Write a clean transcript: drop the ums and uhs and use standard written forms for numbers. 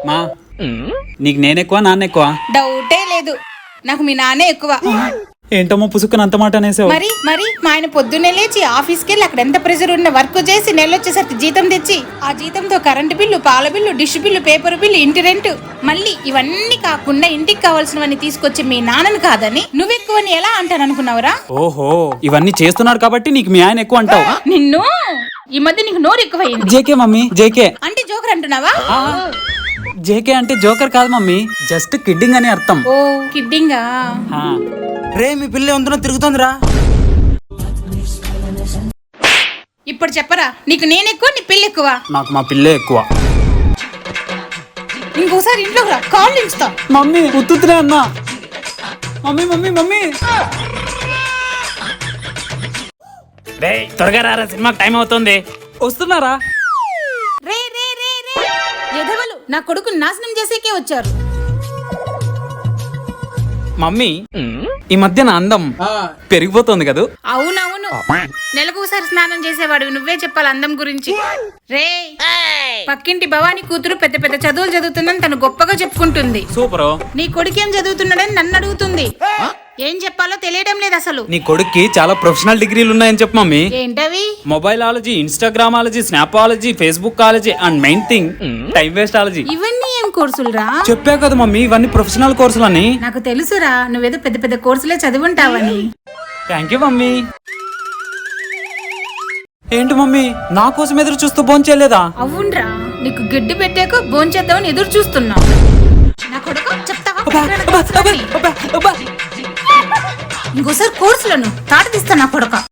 మా నీకు నేనెక్కువ నాన్న ఎక్కువ? డౌటే లేదు, నాకు మీ నాన్నే ఎక్కువ. ఏంటమ్మో పుసుకుని అంత మాట అనేసావు? మరి మరి మా ఆయన పొద్దున్నే లేచి ఆఫీస్కి వెళ్ళి అక్కడ ఎంత ప్రెషర్ ఉన్న వర్క్ చేసి నెలొచ్చేసరికి జీతం తెచ్చి ఆ జీతంతో కరెంటు బిల్లు, పాల bill, dish bill, paper bill, ఇంటి రెంట్, మళ్ళీ ఇవన్నీ కాకుండా ఇంటికి కావాల్సినవన్నీ తీసుకొచ్చి మీ నాన్నని కాదని నువ్వెక్కువని ఎలా అంటాను అనుకున్నావురా? ఓహో, ఇవన్నీ చేస్తున్నాడు కాబట్టి నీకు మీ ఆయన ఎక్కువ అంటావు? నిన్ను ఈ మధ్య నీకు నోరు ఎక్కువైంది. జేకే మమ్మీ, జేకే అంటే జోకర్ అంటున్నావా? జేకే అంటే జోకర్ కాదు మమ్మీ, జస్ట్ కిడ్డింగ్ అని అర్థం. ఓ కిడ్డింగా? రే మీ పిల్ల ఎంతనో తిరుగుతుందిరా. ఇప్పుడు చెప్పరా, నీకు నేను ఎక్కువ, నీ పిల్ల ఎక్కువ? నాకు మా పిల్లే ఎక్కువ. ఇంకోసారి ఇంట్లోకి రా, కాళ్ళు ఇస్తా. మమ్మీ ఉత్తుతునే అన్నా. మమ్మీ మమ్మీ మమ్మీ రే త్వరగా రారా, సినిమాకి టైం అవుతుంది. వస్తున్నారా? రే రే రే రే, ఎదవలు నా కొడుకు నాశనం చేసేకే వచ్చారు. మమ్మీ ఈ మధ్య నా అందం పెరిగిపోతుంది కదా? అవునవును, నెలకోసారి స్నానం చేసేవాడు, నువ్వే చెప్పాలి అందం గురించి. రే, పక్కింటి భవానీ కూతురు పెద్ద పెద్ద చదువులు చదువుతుందని తను గొప్పగా చెప్పుకుంటుంది. సూపర్. నీ కొడుకేం చదువుతున్నాడని నన్ను అడుగుతుంది. ఏం చెప్పాలో తెలియడం లేదు అసలు. నీ కొడుక్కి చాలా ప్రొఫెషనల్ డిగ్రీలు ఉన్నాయని చెప్పు మమ్మీ. ఏంటవి? Mobilology, instagramology, snapology, Facebook ology and main thing time waste ology. ఇవన్నీ ఏం కోర్సులు రా? చెప్పా కదా మమ్మీ, ఇవన్నీ ప్రొఫెషనల్ కోర్సులని. నాకు తెలుసురా, నువ్వేదో పెద్ద పెద్ద కోర్సులే చదువుంటావని. Thank you mummy. ఏంటి మమ్మీ నా కోసం ఎదురు చూస్తూ భోంచేయలేదా? అవునరా, నీకు గిడ్డి పెట్టాక భోంచేద్దామని ఎదురు చూస్తున్నా. నా కొడుకు చెప్తావా? ఇంకోసారి కోర్సులను తాట తీస్తా నా కొడుక.